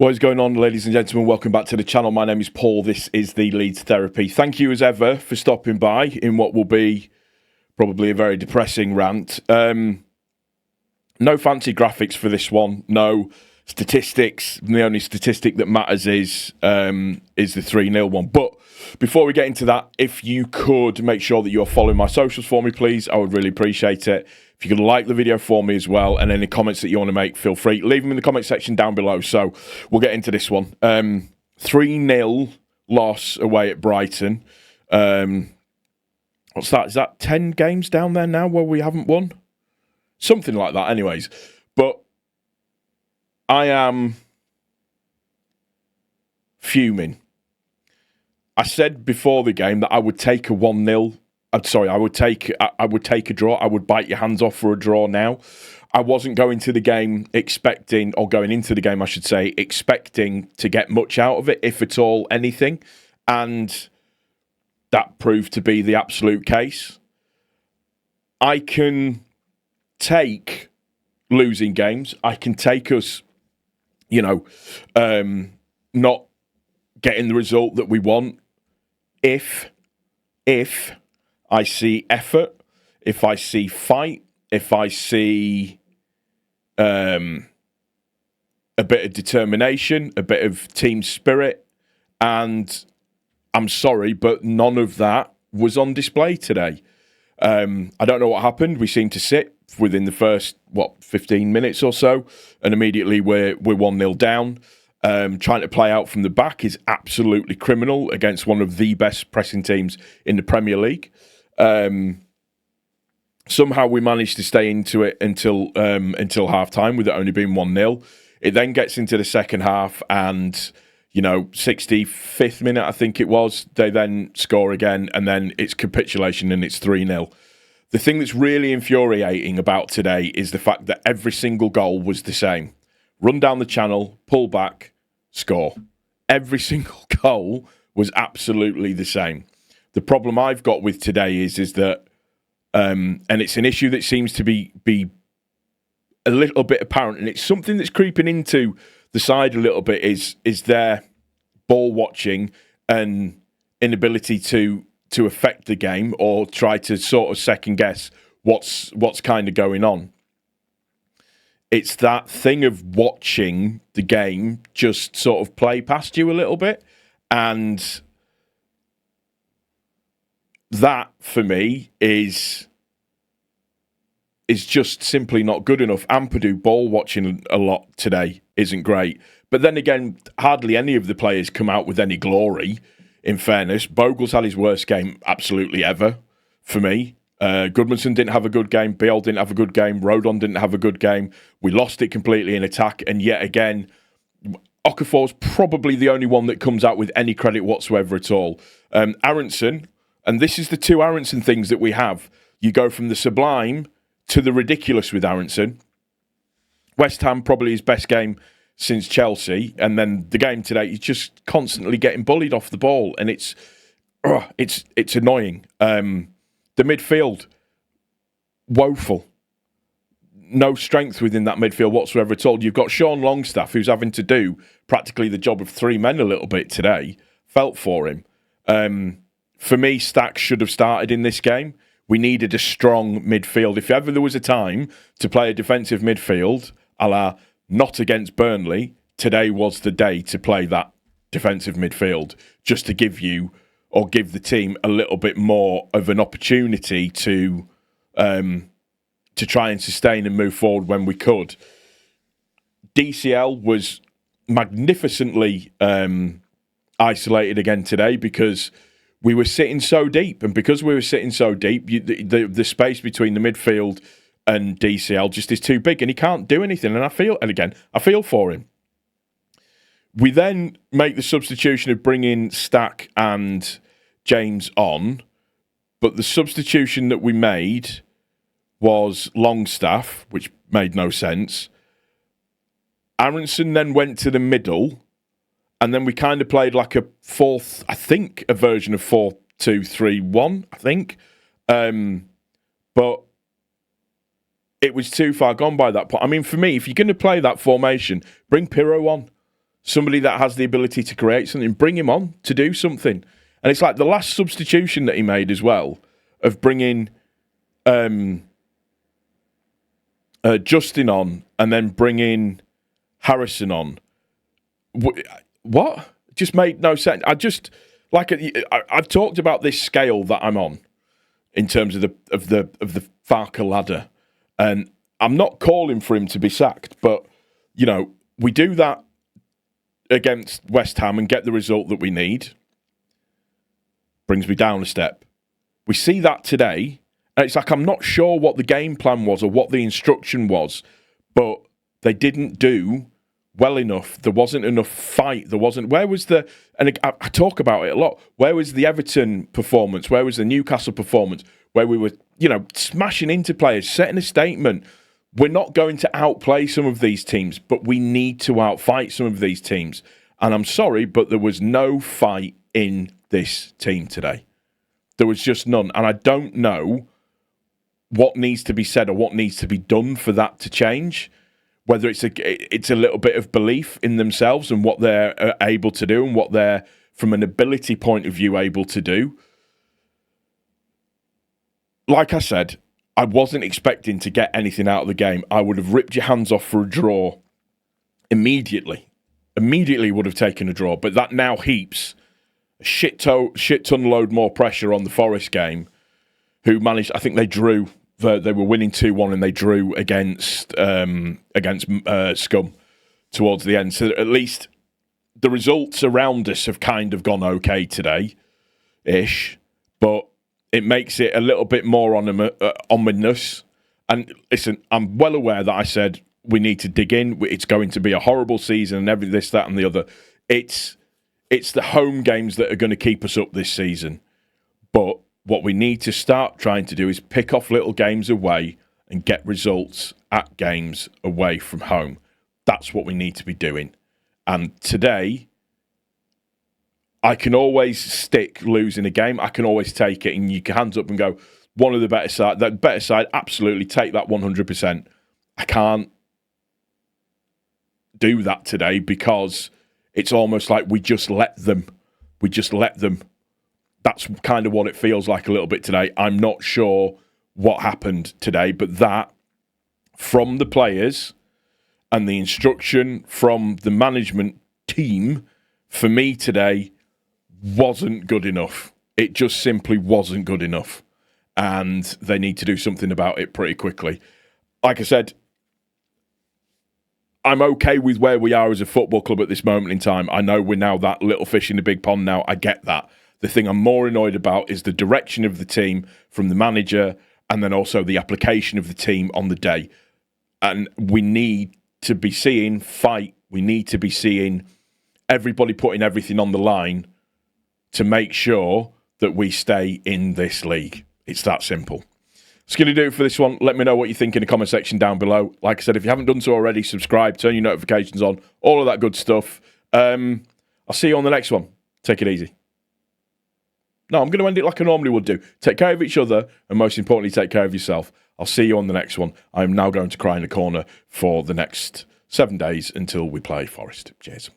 What is going on, ladies and gentlemen? Welcome back to the channel. My name is Paul. This is the Leeds Therapy. Thank you as ever for stopping by in what will be probably a very depressing rant. No fancy graphics for this one. No statistics. The only statistic that matters is the 3-0 one. But before we get into that, if you could make sure that you're following my socials for me, please, I would really appreciate it. If you could like the video for me as well, and any comments that you want to make, feel free. Leave them in the comment section down below. So we'll get into this one. 3-0 loss away at Brighton. What's that? Is that 10 games down there now where we haven't won? Something like that anyways. But I am fuming. I said before the game that I would take a 1-0. I would take a draw. I would bite your hands off for a draw now. I wasn't going to the game expecting, or going into the game, I should say, expecting to get much out of it, if at all anything. And that proved to be the absolute case. I can take losing games. I can take us, not getting the result that we want if I see effort, if I see fight, if I see a bit of determination, a bit of team spirit, and I'm sorry, but none of that was on display today. I don't know what happened. We seemed to sit within the first, 15 minutes or so, and immediately we're 1-0 down. Trying to play out from the back is absolutely criminal against one of the best pressing teams in the Premier League. Somehow we managed to stay into it until half time, with it only being 1-0. It then gets into the second half, and 65th minute, I think it was, they then score again, and then it's capitulation and it's 3-0. The thing that's really infuriating about today is the fact that every single goal was the same. Run down the channel, pull back, score. Every single goal was absolutely the same. The problem I've got with today is that, and it's an issue that seems to be a little bit apparent, and it's something that's creeping into the side a little bit, is their ball watching and inability to affect the game, or try to sort of second guess what's kind of going on. It's that thing of watching the game just sort of play past you a little bit, and that, for me, is just simply not good enough. Ampadu ball watching a lot today isn't great. But then again, hardly any of the players come out with any glory, in fairness. Bogle's had his worst game absolutely ever, for me. Goodmanson didn't have a good game. Biel didn't have a good game. Rodon didn't have a good game. We lost it completely in attack. And yet again, Okafor's probably the only one that comes out with any credit whatsoever at all. Aronson, and this is the two Aronson things that we have. You go from the sublime to the ridiculous with Aronson. West Ham, probably his best game since Chelsea. And then the game today, he's just constantly getting bullied off the ball. And it's annoying. The midfield, woeful. No strength within that midfield whatsoever at all. You've got Sean Longstaff, who's having to do practically the job of three men a little bit today. Felt for him. For me, Stack should have started in this game. We needed a strong midfield. If ever there was a time to play a defensive midfield, a la not against Burnley, today was the day to play that defensive midfield, just to give you, or give the team, a little bit more of an opportunity to try and sustain and move forward when we could. DCL was magnificently isolated again today, because we were sitting so deep, and because we were sitting so deep, the space between the midfield and DCL just is too big, and he can't do anything. And I feel for him. We then make the substitution of bringing Stack and James on, but the substitution that we made was Longstaff, which made no sense. Aronson then went to the middle, and then we kind of played like a version of 4-2-3-1, I think. But it was too far gone by that point. I mean, for me, if you're going to play that formation, bring Pirro on. somebody that has the ability to create something, bring him on to do something. And it's like the last substitution that he made as well, of bringing Justin on and then bringing Harrison on. What? It just made no sense. I've talked about this scale that I'm on in terms of the Farker ladder, and I'm not calling for him to be sacked, but we do that against West Ham and get the result that we need. Brings me down a step. We see that today, and it's like I'm not sure what the game plan was or what the instruction was, but they didn't do well enough. There wasn't enough fight. Where was the, and I talk about it a lot, where was the Everton performance? Where was the Newcastle performance? Where we were, smashing into players, setting a statement. We're not going to outplay some of these teams, but we need to outfight some of these teams. And I'm sorry, but there was no fight in this team today. There was just none. And I don't know what needs to be said or what needs to be done for that to change. Whether it's a little bit of belief in themselves and what they're able to do and what they're, from an ability point of view, able to do. Like I said, I wasn't expecting to get anything out of the game. I would have ripped your hands off for a draw immediately. Immediately would have taken a draw. But that now heaps a shit ton load more pressure on the Forest game, who managed, I think they drew. They were winning 2-1 and they drew against Scum towards the end. So at least the results around us have kind of gone okay today-ish. But it makes it a little bit more ominous. And listen, I'm well aware that I said we need to dig in. It's going to be a horrible season and everything, this, that and the other. It's the home games that are going to keep us up this season. But what we need to start trying to do is pick off little games away and get results at games away from home. That's what we need to be doing. And today, I can always stick losing a game. I can always take it, and you can hands up and go, one of the better side. That better side, absolutely take that 100%. I can't do that today because it's almost like we just let them. That's kind of what it feels like a little bit today. I'm not sure what happened today, but that, from the players and the instruction from the management team, for me today, wasn't good enough. It just simply wasn't good enough. And they need to do something about it pretty quickly. Like I said, I'm okay with where we are as a football club at this moment in time. I know we're now that little fish in a big pond now. I get that. The thing I'm more annoyed about is the direction of the team from the manager and then also the application of the team on the day. And we need to be seeing fight. We need to be seeing everybody putting everything on the line to make sure that we stay in this league. It's that simple. It's going to do it for this one. Let me know what you think in the comment section down below. Like I said, if you haven't done so already, subscribe, turn your notifications on, all of that good stuff. I'll see you on the next one. Take it easy. No, I'm going to end it like I normally would do. Take care of each other, and most importantly, take care of yourself. I'll see you on the next one. I'm now going to cry in the corner for the next 7 days until we play Forest. Cheers.